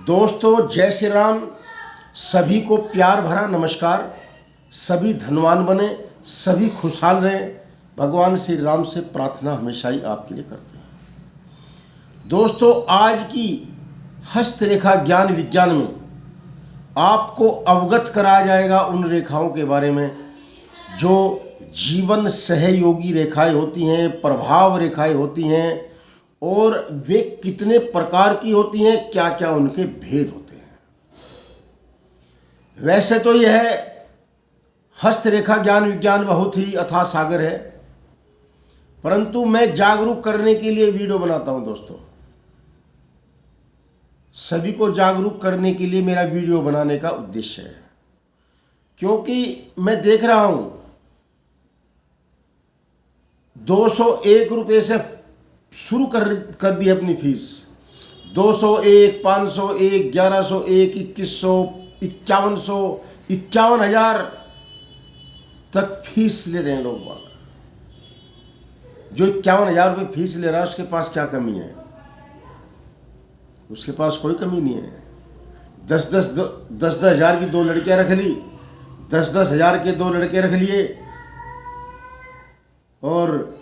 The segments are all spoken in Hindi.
दोस्तों जय श्री राम। सभी को प्यार भरा नमस्कार। सभी धनवान बने, सभी खुशहाल रहें। भगवान श्री राम से प्रार्थना हमेशा ही आपके लिए करते हैं। दोस्तों आज की हस्तरेखा ज्ञान विज्ञान में आपको अवगत कराया जाएगा उन रेखाओं के बारे में जो जीवन सहयोगी रेखाएं होती हैं, प्रभाव रेखाएं होती हैं और वे कितने प्रकार की होती हैं, क्या क्या उनके भेद होते हैं। वैसे तो यह हस्तरेखा ज्ञान विज्ञान बहुत ही अथाह सागर है, परंतु मैं जागरूक करने के लिए वीडियो बनाता हूं। दोस्तों सभी को जागरूक करने के लिए मेरा वीडियो बनाने का उद्देश्य है, क्योंकि मैं देख रहा हूं 201 रुपये से शुरू कर दी अपनी फीस। 201, 501, 1101, 2100, 5100, 51,000 तक फीस ले रहे हैं लोग बाग। जो 51,000 रुपये फीस ले रहा है उसके पास क्या कमी है? उसके पास कोई कमी नहीं है। 10 हज़ार की 2 लड़कियां रख ली, 10 हज़ार के 2 लड़के रख लिए और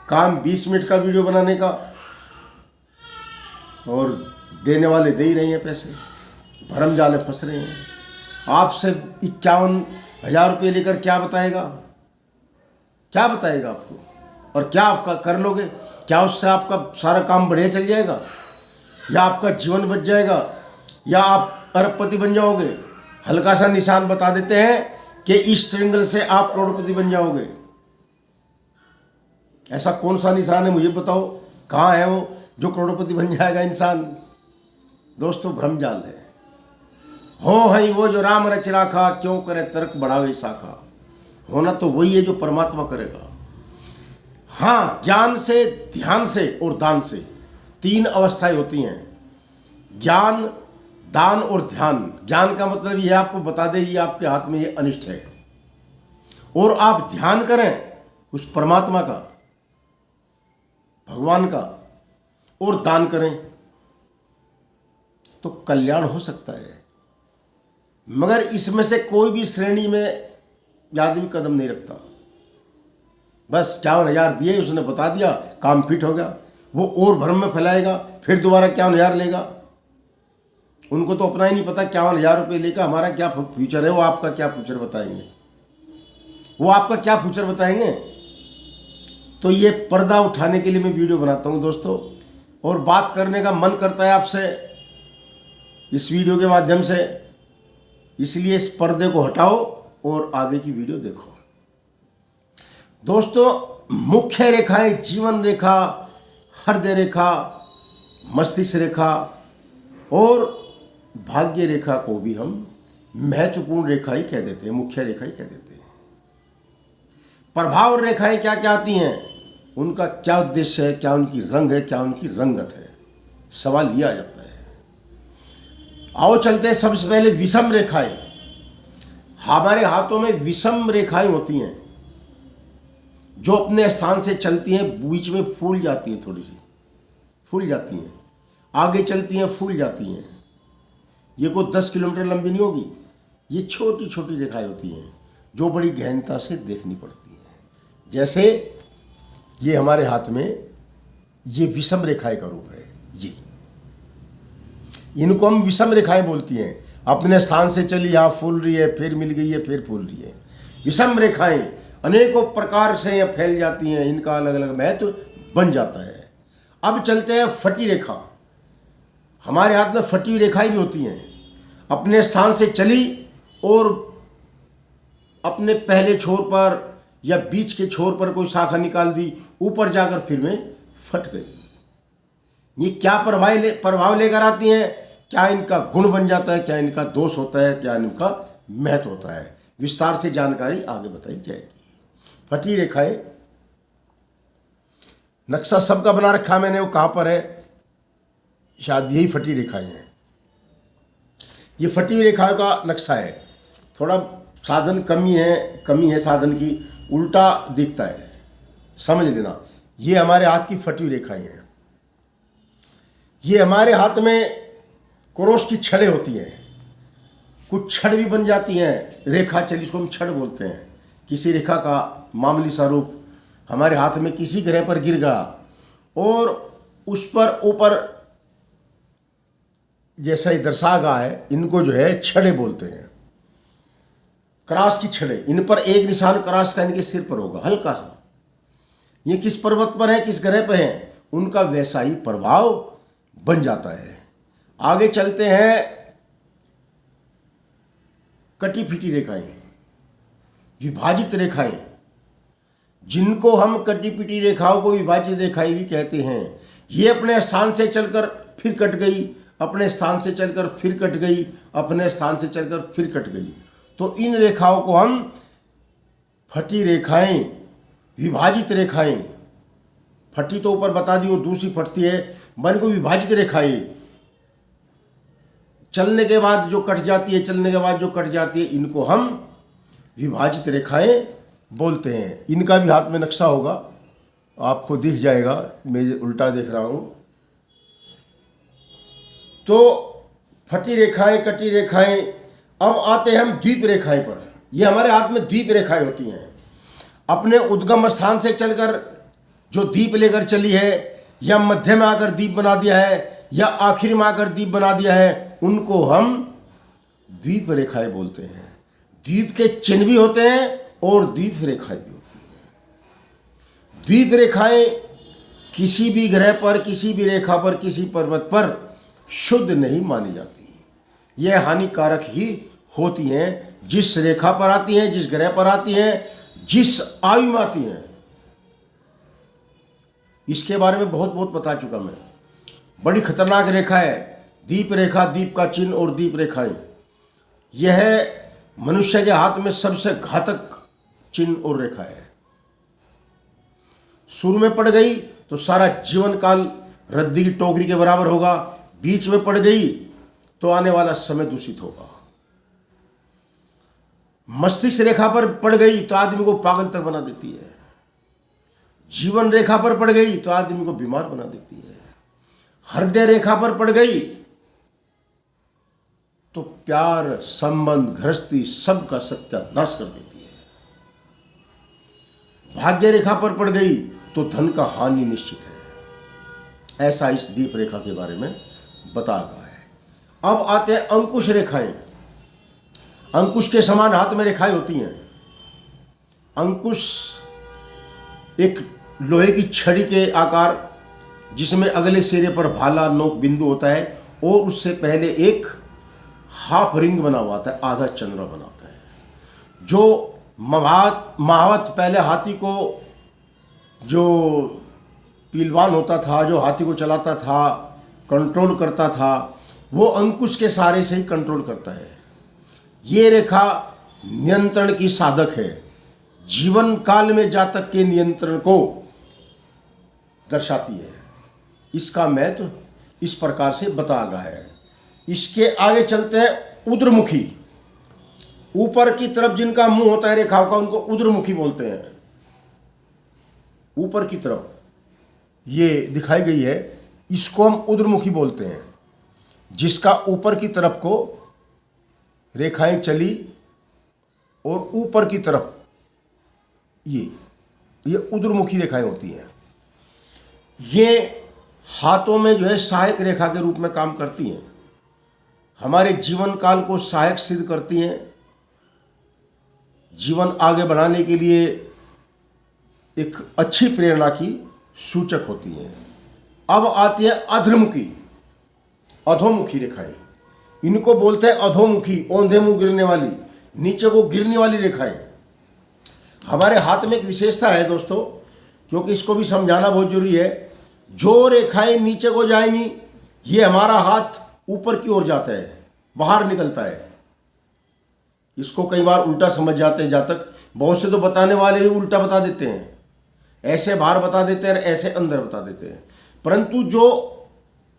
काम 20 मिनट का वीडियो बनाने का, और देने वाले दे ही रहे हैं पैसे। भरम जाले फंस रहे हैं। आपसे 51,000 रुपये लेकर क्या बताएगा? क्या बताएगा आपको? और क्या आपका कर लोगे? क्या उससे आपका सारा काम बढ़िया चल जाएगा, या आपका जीवन बच जाएगा, या आप अरबपति बन जाओगे? हल्का सा निशान बता देते हैं कि इस ट्रिंगल से आप करोड़पति बन जाओगे। ऐसा कौन सा निशान है मुझे बताओ, कहाँ है वो जो करोड़पति बन जाएगा इंसान? दोस्तों भ्रमजाल है। हो है वो जो राम रच राखा, क्यों करे तर्क बढ़ावे शाखा। होना तो वही है जो परमात्मा करेगा। हाँ, ज्ञान से, ध्यान से और दान से 3 अवस्थाएं होती हैं। ज्ञान, दान और ध्यान। ज्ञान का मतलब ये आपको बता दे ये आपके हाथ में ये अनिष्ट है, और आप ध्यान करें उस परमात्मा का, भगवान का, और दान करें तो कल्याण हो सकता है। मगर इसमें से कोई भी श्रेणी में आदमी कदम नहीं रखता। बस 51,000 दिए, उसने बता दिया, काम फिट हो गया। वो और भ्रम में फैलाएगा, फिर दोबारा 51,000 लेगा। उनको तो अपना ही नहीं पता 51,000 रुपये लेकर हमारा क्या फ्यूचर है। वो आपका क्या फ्यूचर बताएंगे? वो आपका क्या फ्यूचर बताएंगे? तो ये पर्दा उठाने के लिए मैं वीडियो बनाता हूँ दोस्तों, और बात करने का मन करता है आपसे इस वीडियो के माध्यम से। इसलिए इस पर्दे को हटाओ और आगे की वीडियो देखो। दोस्तों मुख्य रेखाएं जीवन रेखा, हृदय रेखा, मस्तिष्क रेखा और भाग्य रेखा को भी हम महत्वपूर्ण रेखा ही कह देते हैं, मुख्य रेखा ही कह देते हैं। प्रभाव रेखाएं क्या क्या आती हैं, उनका क्या उद्देश्य है, क्या उनकी रंग है, क्या उनकी रंगत है, सवाल यह आ जाता है। आओ चलते हैं सबसे पहले विषम रेखाएं। हमारे हाथों में विषम रेखाएं होती हैं जो अपने स्थान से चलती हैं, बीच में फूल जाती हैं, थोड़ी सी फूल जाती हैं, आगे चलती हैं, फूल जाती हैं। ये कोई 10 किलोमीटर लंबी नहीं होगी। ये छोटी छोटी रेखाएं होती हैं जो बड़ी गहनता से देखनी पड़ती हैं। जैसे ये हमारे हाथ में ये विषम रेखाएं का रूप है। ये इनको हम विषम रेखाएं बोलती हैं। अपने स्थान से चली, यहाँ फूल रही है, फिर मिल गई है, फिर फूल रही है। विषम रेखाएं अनेकों प्रकार से ये फैल जाती हैं, इनका अलग अलग महत्व बन जाता है। अब चलते हैं फटी रेखा। हमारे हाथ में फटी हुई रेखाएं भी होती हैं। अपने स्थान से चली और अपने पहले छोर पर या बीच के छोर पर कोई शाखा निकाल दी, ऊपर जाकर फिर में फट गई। ये क्या प्रभाव लेकर आती हैं? क्या इनका गुण बन जाता है, क्या इनका दोष होता है, क्या इनका महत्व होता है? विस्तार से जानकारी आगे बताई जाएगी। फटी रेखाएं, नक्शा सबका बना रखा मैंने, वो कहाँ पर है? शायद यही फटी रेखाएं हैं। ये फटी रेखाओं का नक्शा है। थोड़ा साधन कमी है साधन की, उल्टा दिखता है, समझ लेना। ये हमारे हाथ की फटी रेखाएं हैं। ये हमारे हाथ में क्रोश की छड़ें होती हैं, कुछ छड़ भी बन जाती हैं, रेखा चली, इसको हम छड़ बोलते हैं। किसी रेखा का मामूली सा रूप हमारे हाथ में किसी ग्रह पर गिर गया और उस पर ऊपर जैसा ही दर्शा गया है, इनको जो है छड़े बोलते हैं। क्रॉस की छड़े, इन पर एक निशान क्रॉस का इनके सिर पर होगा, हल्का सा। ये किस पर्वत पर है, किस ग्रह पर है, उनका वैसा ही प्रभाव बन जाता है। आगे चलते हैं। कटी फिटी रेखाएं, विभाजित रेखाएं, जिनको हम कटी पिटी रेखाओं को विभाजित रेखाएं भी कहते हैं। ये अपने स्थान से चलकर फिर कट गई, अपने स्थान से चलकर फिर कट गई, अपने स्थान से चलकर फिर कट गई। तो इन रेखाओं को हम फटी रेखाएं, विभाजित रेखाएं, फटी तो ऊपर बता दी, वो दूसरी फटती है, मन को विभाजित रेखाएं, चलने के बाद जो कट जाती है, चलने के बाद जो कट जाती है, इनको हम विभाजित रेखाएं बोलते हैं। इनका भी हाथ में नक्शा होगा, आपको दिख जाएगा, मैं उल्टा देख रहा हूं। तो फटी रेखाएं, कटी रेखाएं। अब आते हैं हम द्वीप रेखाएं पर। ये हमारे हाथ में द्वीप रेखाएं होती हैं। अपने उद्गम स्थान से चलकर जो द्वीप लेकर चली है, या मध्य में आकर द्वीप बना दिया है, या आखिर में आकर द्वीप बना दिया है, उनको हम द्वीप रेखाएं बोलते हैं। द्वीप के चिन्ह भी होते हैं और द्वीप रेखाएं भी होती हैं। द्वीप रेखाएं किसी भी ग्रह पर, किसी भी रेखा पर, किसी पर्वत पर शुद्ध नहीं मानी जाती। यह हानिकारक ही होती हैं। जिस रेखा पर आती हैं, जिस ग्रह पर आती हैं, जिस आयु में आती हैं, इसके बारे में बहुत बहुत बता चुका मैं। बड़ी खतरनाक रेखा है द्वीप रेखा, द्वीप का चिन्ह और द्वीप रेखाएं। यह मनुष्य के हाथ में सबसे घातक चिन्ह और रेखा है। शुरू में पड़ गई तो सारा जीवन काल रद्दी की टोकरी के बराबर होगा, बीच में पड़ गई तो आने वाला समय दूषित होगा, मस्तिष्क रेखा पर पड़ गई तो आदमी को पागल तक बना देती है, जीवन रेखा पर पड़ गई तो आदमी को बीमार बना देती है, हृदय रेखा पर पड़ गई तो प्यार, संबंध, गृहस्थी सबका सत्यानाश कर देती है, भाग्य रेखा पर पड़ गई तो धन का हानि निश्चित है। ऐसा इस द्वीप रेखा के बारे में बताया गया है। अब आते हैं अंकुश रेखाएं। अंकुश के समान हाथ में रेखाएं होती हैं। अंकुश एक लोहे की छड़ी के आकार, जिसमें अगले सिरे पर भाला नोक बिंदु होता है और उससे पहले एक हाफ रिंग बना हुआ था, आधा चंद्र बना होता है। जो महावत पहले हाथी को, जो पीलवान होता था, जो हाथी को चलाता था, कंट्रोल करता था, वो अंकुश के सहारे से ही कंट्रोल करता है। ये रेखा नियंत्रण की साधक है, जीवन काल में जातक के नियंत्रण को दर्शाती है। इसका महत्व इस प्रकार से बताया गया है। इसके आगे चलते हैं उद्रमुखी। ऊपर की तरफ जिनका मुंह होता है रेखाओं का, उनको उद्रमुखी बोलते हैं। ऊपर की तरफ ये दिखाई गई है, इसको हम उद्रमुखी बोलते हैं। जिसका ऊपर की तरफ को रेखाएं चली और ऊपर की तरफ ये उद्रमुखी रेखाएं होती हैं। ये हाथों में जो है सहायक रेखा के रूप में काम करती हैं, हमारे जीवन काल को सहायक सिद्ध करती हैं, जीवन आगे बढ़ाने के लिए एक अच्छी प्रेरणा की सूचक होती हैं। अब आती है अधोमुखी, अधोमुखी रेखाएं। इनको बोलते हैं अधोमुखी, औंधे मुंह गिरने वाली, नीचे को गिरने वाली रेखाएं। हमारे हाथ में एक विशेषता है दोस्तों, क्योंकि इसको भी समझाना बहुत जरूरी है। जो रेखाएं नीचे को जाएंगी, ये हमारा हाथ ऊपर की ओर जाता है, बाहर निकलता है। इसको कई बार उल्टा समझ जाते हैं जातक, बहुत से तो बताने वाले भी उल्टा बता देते हैं, ऐसे बाहर बता देते हैं, ऐसे अंदर बता देते हैं। परंतु जो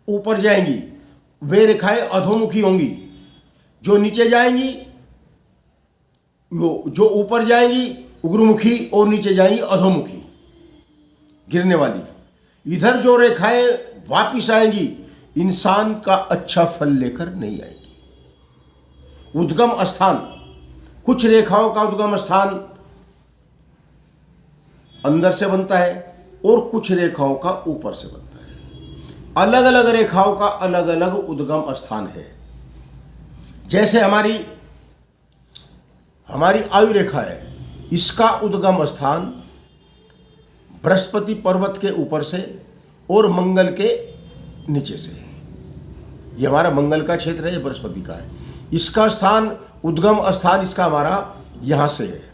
ऊपर जाएंगी वे रेखाएं अधोमुखी होंगी, जो नीचे जाएंगी, जो ऊपर जाएंगी उग्रमुखी और नीचे जाएंगी अधोमुखी, गिरने वाली। इधर जो रेखाएं वापिस आएंगी, इंसान का अच्छा फल लेकर नहीं आएगी। उद्गम स्थान, कुछ रेखाओं का उद्गम स्थान अंदर से बनता है और कुछ रेखाओं का ऊपर से बनता है। अलग अलग रेखाओं का अलग अलग उद्गम स्थान है। जैसे हमारी आयु रेखा है, इसका उद्गम स्थान बृहस्पति पर्वत के ऊपर से और मंगल के नीचे से। ये हमारा मंगल का क्षेत्र है, ये बृहस्पति का है। इसका स्थान, उद्गम स्थान इसका हमारा यहां से है।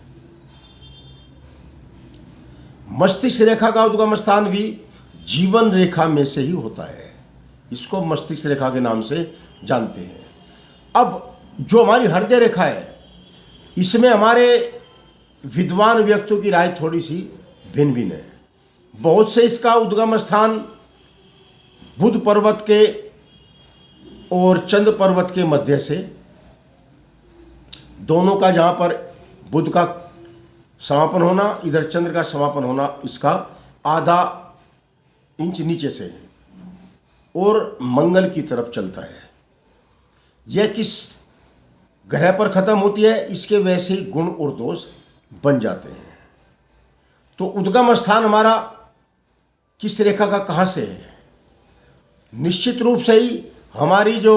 मस्तिष्क रेखा का उद्गम स्थान भी जीवन रेखा में से ही होता है। इसको मस्तिष्क रेखा के नाम से जानते हैं। अब जो हमारी हृदय रेखा है, इसमें हमारे विद्वान व्यक्तियों की राय थोड़ी सी भिन्न भिन्न है। बहुत से इसका उद्गम स्थान बुध पर्वत के और चंद्र पर्वत के मध्य से, दोनों का जहाँ पर बुध का समापन होना, इधर चंद्र का समापन होना, इसका आधा इंच नीचे से और मंगल की तरफ चलता है। यह किस ग्रह पर खत्म होती है, इसके वैसे ही गुण और दोष बन जाते हैं। तो उद्गम स्थान हमारा किस रेखा का कहाँ से है? निश्चित रूप से ही हमारी जो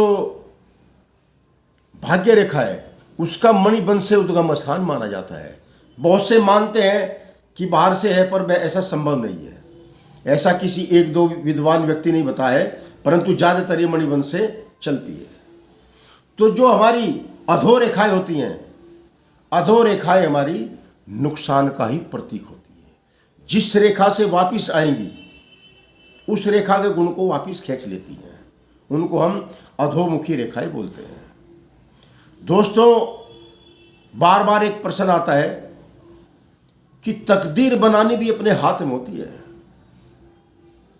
भाग्य रेखा है उसका मणिबंध से उद्गम स्थान माना जाता है। बहुत से मानते हैं कि बाहर से है, पर ऐसा संभव नहीं है। ऐसा किसी एक दो विद्वान व्यक्ति नहीं बताया है, परंतु ज़्यादातर ये मणिबंध से चलती है। तो जो हमारी अधो रेखाएं होती हैं, अधो रेखाएं हमारी नुकसान का ही प्रतीक होती है। जिस रेखा से वापिस आएंगी उस रेखा के गुण को वापिस खींच लेती हैं, उनको हम अधोमुखी रेखाएं बोलते हैं। दोस्तों, बार बार एक प्रश्न आता है कि तकदीर बनानी भी अपने हाथ में होती है।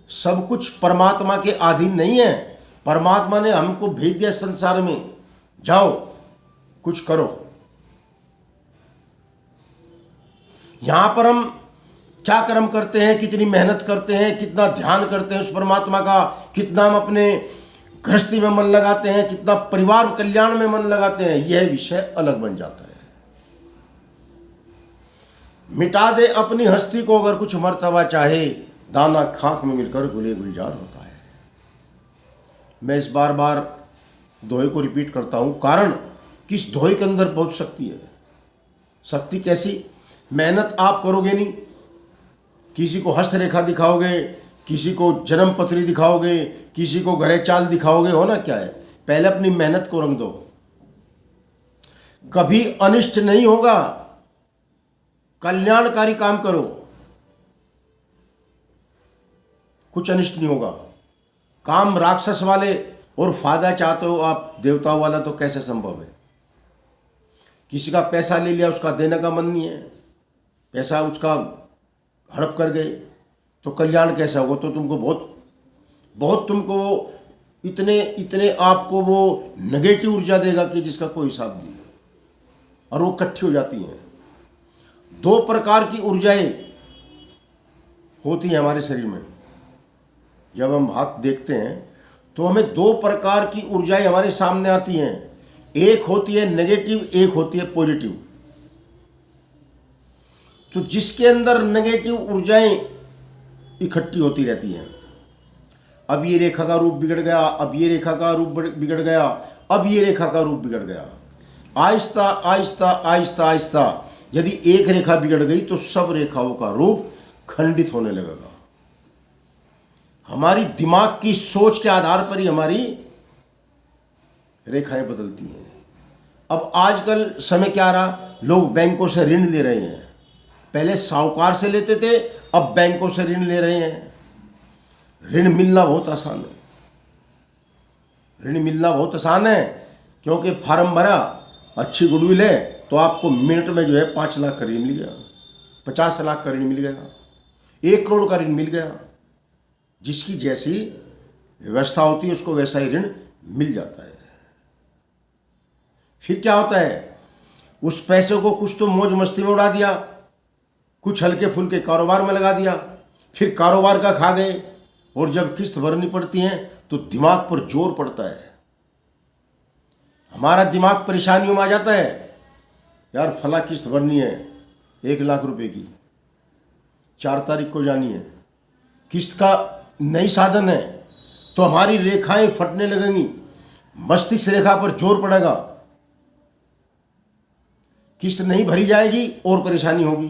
सब कुछ परमात्मा के अधीन नहीं है। परमात्मा ने हमको भेज दिया संसार में, जाओ कुछ करो। यहां पर हम क्या कर्म करते हैं, कितनी मेहनत करते हैं, कितना ध्यान करते हैं उस परमात्मा का, कितना हम अपने गृहस्थी में मन लगाते हैं, कितना परिवार कल्याण में मन लगाते हैं, यह विषय अलग बन जाता है। मिटा दे अपनी हस्ती को अगर कुछ मर्तबा चाहे, दाना खाक में मिलकर गुले गुलजार होता है। मैं इस बार बार दोहे को रिपीट करता हूं, कारण कि इस दोहे के अंदर बहुत शक्ति है। शक्ति कैसी? मेहनत आप करोगे नहीं, किसी को हस्तरेखा दिखाओगे, किसी को जन्म पत्री दिखाओगे, किसी को घरे चाल दिखाओगे, होना क्या है? पहले अपनी मेहनत को रंग दो। कभी अनिष्ट नहीं होगा, कल्याणकारी काम करो, कुछ अनिष्ट नहीं होगा। काम राक्षस वाले और फायदा चाहते हो आप देवताओं वाला, तो कैसे संभव है? किसी का पैसा ले लिया, उसका देने का मन नहीं है, पैसा उसका हड़प कर गए, तो कल्याण कैसा होगा? तो तुमको बहुत तुमको इतने आपको वो नेगेटिव ऊर्जा देगा कि जिसका कोई हिसाब नहीं, और वो इकट्ठी हो जाती हैं। दो प्रकार की ऊर्जाएं होती हैं हमारे शरीर में। जब हम हाथ देखते हैं तो हमें दो प्रकार की ऊर्जाएं हमारे सामने आती हैं। एक होती है नेगेटिव, एक होती है पॉजिटिव। तो जिसके अंदर नेगेटिव ऊर्जाएं इकट्ठी होती रहती हैं, अब ये रेखा का रूप बिगड़ गया, अब ये रेखा का रूप बिगड़ गया, अब ये रेखा का रूप बिगड़ गया। आहिस्ता आहिस्ता आहिस्ता आहिस्ता यदि एक रेखा बिगड़ गई तो सब रेखाओं का रूप खंडित होने लगेगा। हमारी दिमाग की सोच के आधार पर ही हमारी रेखाएं बदलती हैं। अब आजकल समय क्या रहा, लोग बैंकों से ऋण ले रहे हैं। पहले साहूकार से लेते थे, अब बैंकों से ऋण ले रहे हैं। ऋण मिलना बहुत आसान है, ऋण मिलना बहुत आसान है, क्योंकि फार्म भरा, अच्छी गुडविल है, तो आपको मिनट में जो है 5 लाख का ऋण मिल गया, 50 लाख का ऋण मिल गया, 1 करोड़ का ऋण मिल गया। जिसकी जैसी व्यवस्था होती है उसको वैसा ही ऋण मिल जाता है। फिर क्या होता है, उस पैसे को कुछ तो मौज मस्ती में उड़ा दिया, कुछ हल्के फुल्के कारोबार में लगा दिया, फिर कारोबार का खा गए और जब किस्त भरनी पड़ती है तो दिमाग पर जोर पड़ता है। हमारा दिमाग परेशानियों में आ जाता है, यार फला किस्त भरनी है 1 लाख रुपए की, 4 तारीख को जानी है, किस्त का नई साधन है, तो हमारी रेखाएं फटने लगेंगी, मस्तिष्क रेखा पर जोर पड़ेगा, किस्त नहीं भरी जाएगी और परेशानी होगी।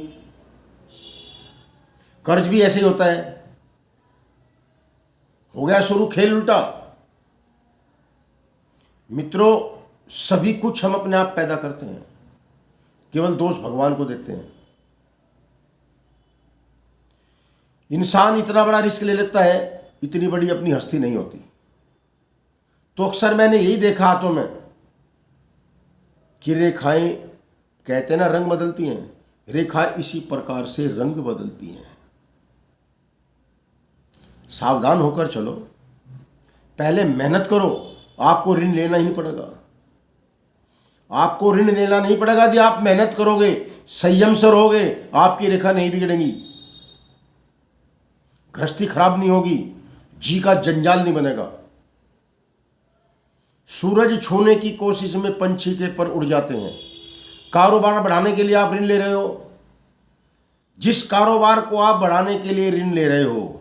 कर्ज भी ऐसे ही होता है। हो गया शुरू खेल उल्टा। मित्रों, सभी कुछ हम अपने आप पैदा करते हैं, केवल दोष भगवान को देते हैं। इंसान इतना बड़ा रिस्क ले लेता है, इतनी बड़ी अपनी हस्ती नहीं होती। तो अक्सर मैंने यही देखा हाथों में कि रेखाएं, कहते हैं ना रंग बदलती हैं, रेखा इसी प्रकार से रंग बदलती हैं। सावधान होकर चलो, पहले मेहनत करो, आपको ऋण लेना ही नहीं पड़ेगा। आपको ऋण लेना नहीं पड़ेगा यदि आप मेहनत करोगे, संयम से रहोगे, आपकी रेखा नहीं बिगड़ेगी, गृहस्थी खराब नहीं होगी, जी का जंजाल नहीं बनेगा। सूरज छूने की कोशिश में पंछी के पर उड़ जाते हैं। कारोबार बढ़ाने के लिए आप ऋण ले रहे हो, जिस कारोबार को आप बढ़ाने के लिए ऋण ले रहे हो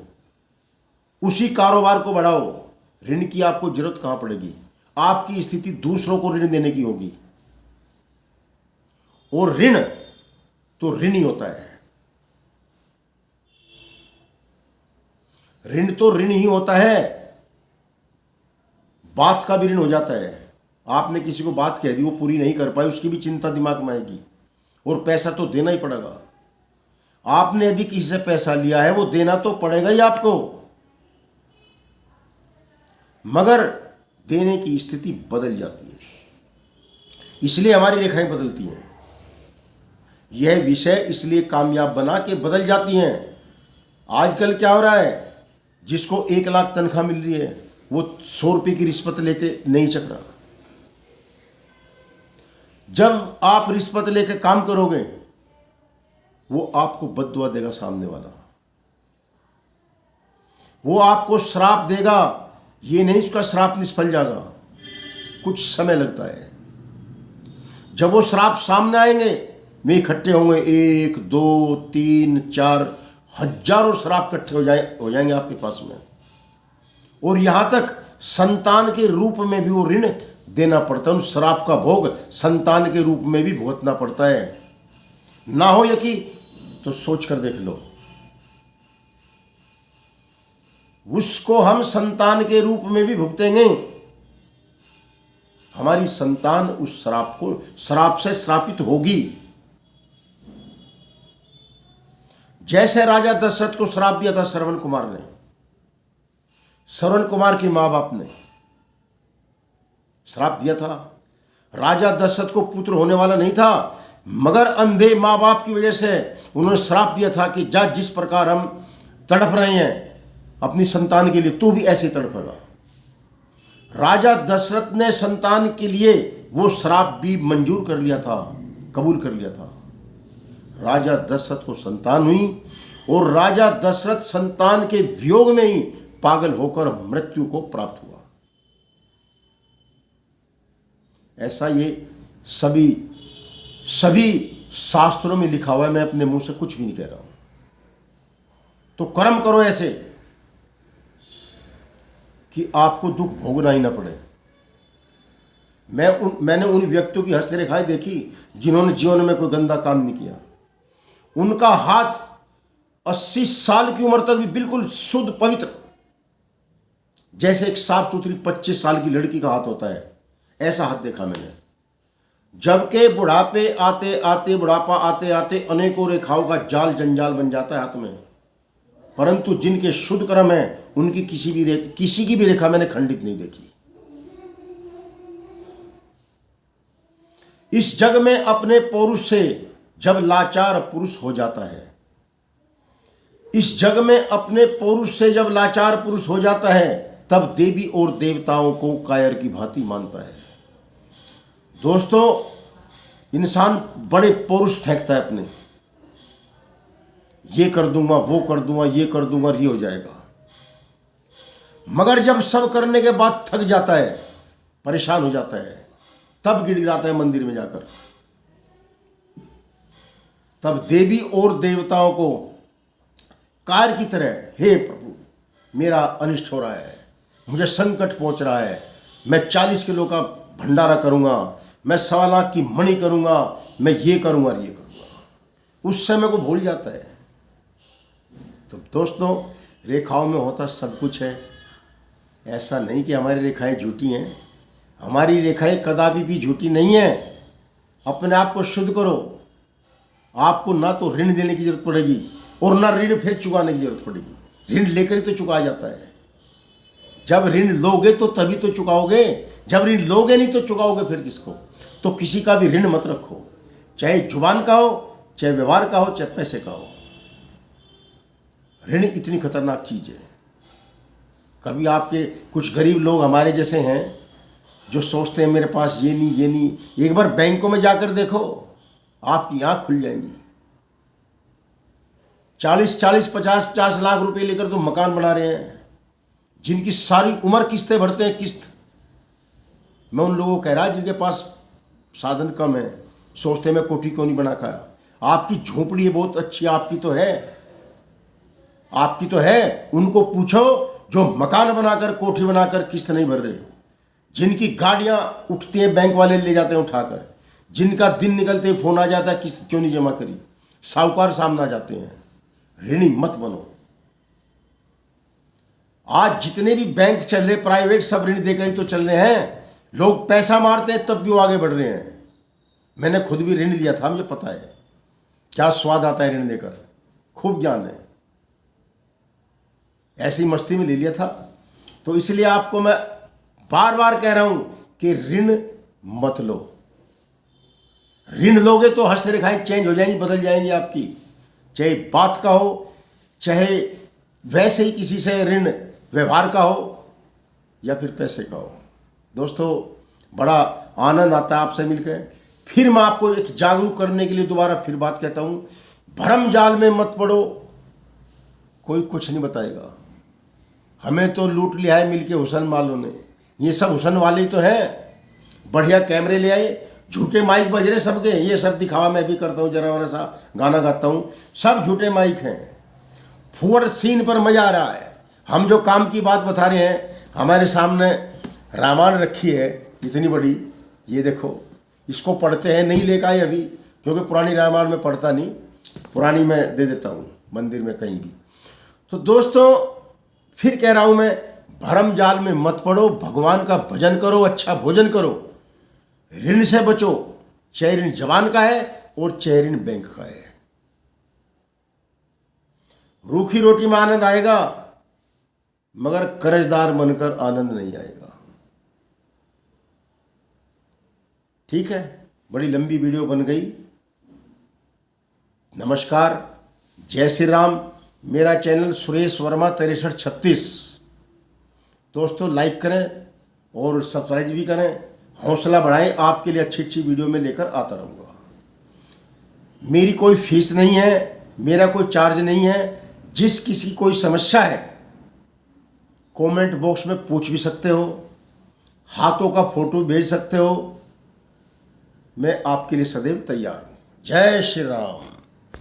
उसी कारोबार को बढ़ाओ। ऋण की आपको जरूरत कहां पड़ेगी। आपकी स्थिति दूसरों को ऋण देने की होगी, और ऋण तो ऋण ही होता है। ऋण तो ऋण ही होता है। बात का भी ऋण हो जाता है। आपने किसी को बात कह दी, वो पूरी नहीं कर पाई, उसकी भी चिंता दिमाग में आएगी, और पैसा तो देना ही पड़ेगा। आपने यदि किसी से पैसा लिया है, वो देना तो पड़ेगा ही आपको, मगर देने की स्थिति बदल जाती है। इसलिए हमारी रेखाएं बदलती हैं। यह विषय इसलिए कामयाब बना के बदल जाती हैं। आजकल क्या हो रहा है, जिसको 1 लाख तनख्वाह मिल रही है, वो 100 रुपये की रिश्वत लेते नहीं चक रहा। जब आप रिश्वत लेके काम करोगे, वो आपको बद्दुआ देगा सामने वाला, वो आपको श्राप देगा। ये नहीं उसका श्राप निष्फल जाएगा, कुछ समय लगता है। जब वो श्राप सामने आएंगे, वे इकट्ठे होंगे, 1 2 3 4 हजारों श्राप इकट्ठे हो जाएंगे आपके पास में। और यहां तक संतान के रूप में भी वो ऋण देना पड़ता है। उन श्राप का भोग संतान के रूप में भी भुगतना पड़ता है। ना हो यकीन तो सोच कर देख लो, उसको हम संतान के रूप में भी भुगतेंगे। हमारी संतान उस श्राप से श्रापित होगी। जैसे राजा दशरथ को श्राप दिया था श्रवण कुमार ने, श्रवण कुमार के मां बाप ने श्राप दिया था। राजा दशरथ को पुत्र होने वाला नहीं था, मगर अंधे मां बाप की वजह से उन्होंने श्राप दिया था कि जा, जिस प्रकार हम तड़प रहे हैं अपनी संतान के लिए, तू भी ऐसे तड़पेगा। राजा दशरथ ने संतान के लिए वो श्राप भी मंजूर कर लिया था, कबूल कर लिया था। राजा दशरथ को संतान हुई, और राजा दशरथ संतान के वियोग में ही पागल होकर मृत्यु को प्राप्त हुआ। ऐसा ये सभी शास्त्रों में लिखा हुआ है, मैं अपने मुंह से कुछ भी नहीं कह रहा हूं। तो कर्म करो ऐसे कि आपको दुख भोगना ही ना पड़े। मैंने उन व्यक्तियों की हस्तरेखाएं देखी जिन्होंने जीवन में कोई गंदा काम नहीं किया। उनका हाथ 80 साल की उम्र तक भी बिल्कुल शुद्ध पवित्र, जैसे एक साफ सुथरी 25 साल की लड़की का हाथ होता है, ऐसा हाथ देखा मैंने। जबकि बुढ़ापा आते आते अनेकों रेखाओं का जाल जंजाल बन जाता है हाथ में, परंतु जिनके शुद्ध कर्म है उनकी किसी की भी रेखा मैंने खंडित नहीं देखी। इस जग में अपने पौरुष से जब लाचार पुरुष हो जाता है, इस जग में अपने पौरुष से जब लाचार पुरुष हो जाता है, तब देवी और देवताओं को कायर की भांति मानता है। दोस्तों, इंसान बड़े पौरुष फेंकता है अपने, ये कर दूंगा, वो कर दूंगा, ये कर दूंगा, ये हो जाएगा। मगर जब सब करने के बाद थक जाता है, परेशान हो जाता है, तब गिड़गिड़ाता है मंदिर में जाकर। तब देवी और देवताओं को कार की तरह, हे प्रभु मेरा अनिष्ट हो रहा है, मुझे संकट पहुंच रहा है, मैं 40 किलो का भंडारा करूंगा, मैं 1.25 लाख की मणि करूंगा, मैं ये करूंगा और ये करूंगा। उस समय को भूल जाता है। तो दोस्तों, रेखाओं में होता सब कुछ है। ऐसा नहीं कि हमारी रेखाएं झूठी हैं, हमारी रेखाएं कदापि भी झूठी नहीं है। अपने आप को शुद्ध करो। आपको ना तो ऋण देने की जरूरत पड़ेगी और ना ऋण फिर चुकाने की जरूरत पड़ेगी। ऋण लेकर ही तो चुकाया जाता है। जब ऋण लोगे तो तभी तो चुकाओगे, जब ऋण लोगे नहीं तो चुकाओगे फिर किसको। तो किसी का भी ऋण मत रखो, चाहे जुबान का हो, चाहे व्यवहार का हो, चाहे पैसे का हो। ऋण इतनी खतरनाक चीज है। कभी आपके कुछ गरीब लोग हमारे जैसे हैं जो सोचते हैं मेरे पास ये नहीं, ये नहीं। एक बार बैंकों में जाकर देखो, आपकी आंख खुल जाएंगी। 40-40, 50-50 लाख रुपए लेकर तो मकान बना रहे हैं, जिनकी सारी उम्र किस्तें भरते हैं, किस्त। मैं उन लोगों को कह रहा जिनके पास साधन कम है, सोचते मैं कोठी क्यों नहीं बना खाया। आपकी झोपड़ी है बहुत अच्छी, आपकी तो है, आपकी तो है। उनको पूछो जो मकान बनाकर, कोठी बनाकर किस्त नहीं भर रहे, जिनकी गाड़ियां उठती हैं बैंक वाले ले जाते हैं उठाकर, जिनका दिन निकलते ही फोन आ जाता है किस्त क्यों नहीं जमा करी, साहूकार सामने आ जाते हैं। ऋणी मत बनो। आज जितने भी बैंक चल रहे प्राइवेट, सब ऋण देकर ही तो चल रहे हैं। लोग पैसा मारते हैं तब भी वो आगे बढ़ रहे हैं। मैंने खुद भी ऋण लिया था, मुझे पता है क्या स्वाद आता है ऋण देकर, खूब ज्ञान है। ऐसी मस्ती में ले लिया था। तो इसलिए आपको मैं बार बार कह रहा हूं कि ऋण मत लो। ऋण लोगे तो हस्तरेखाएं चेंज हो जाएंगी, बदल जाएंगी आपकी। चाहे बात का हो, चाहे वैसे ही किसी से ऋण व्यवहार का हो, या फिर पैसे का हो। दोस्तों, बड़ा आनंद आता है आपसे मिलकर। फिर मैं आपको एक जागरूक करने के लिए दोबारा फिर बात कहता हूं, भ्रम जाल में मत पड़ो। कोई कुछ नहीं बताएगा। हमें तो लूट लिया है मिलके हुसन वालों ने। ये सब हुसन वाले ही तो हैं। बढ़िया कैमरे ले आए, झूठे माइक बज रहे सबके। ये सब दिखावा मैं भी करता हूँ, जरा वरा सा गाना गाता हूँ, सब झूठे माइक हैं। फुअर सीन पर मजा आ रहा है। हम जो काम की बात बता रहे हैं, हमारे सामने रामायण रखी है इतनी बड़ी, ये देखो। इसको पढ़ते हैं, नहीं लेकर आए अभी, क्योंकि पुरानी रामायण में पढ़ता नहीं, पुरानी मैं दे देता हूँ मंदिर में कहीं भी। तो दोस्तों, फिर कह रहा हूँ मैं, भरम जाल में मत पड़ो, भगवान का भजन करो, अच्छा भोजन करो, ऋण से बचो, चाहे ऋण जवान का है और चाहे ऋण बैंक का है। रूखी रोटी में आनंद आएगा, मगर कर्जदार बनकर आनंद नहीं आएगा। ठीक है, बड़ी लंबी वीडियो बन गई। नमस्कार, जय श्री राम। मेरा चैनल सुरेश वर्मा 6336। दोस्तों, लाइक करें और सब्सक्राइब भी करें, हौसला बढ़ाएं। आपके लिए अच्छी अच्छी वीडियो में लेकर आता रहूँगा। मेरी कोई फीस नहीं है, मेरा कोई चार्ज नहीं है। जिस किसी कोई समस्या है, कमेंट बॉक्स में पूछ भी सकते हो, हाथों का फोटो भेज सकते हो। मैं आपके लिए सदैव तैयार हूँ। जय श्री राम।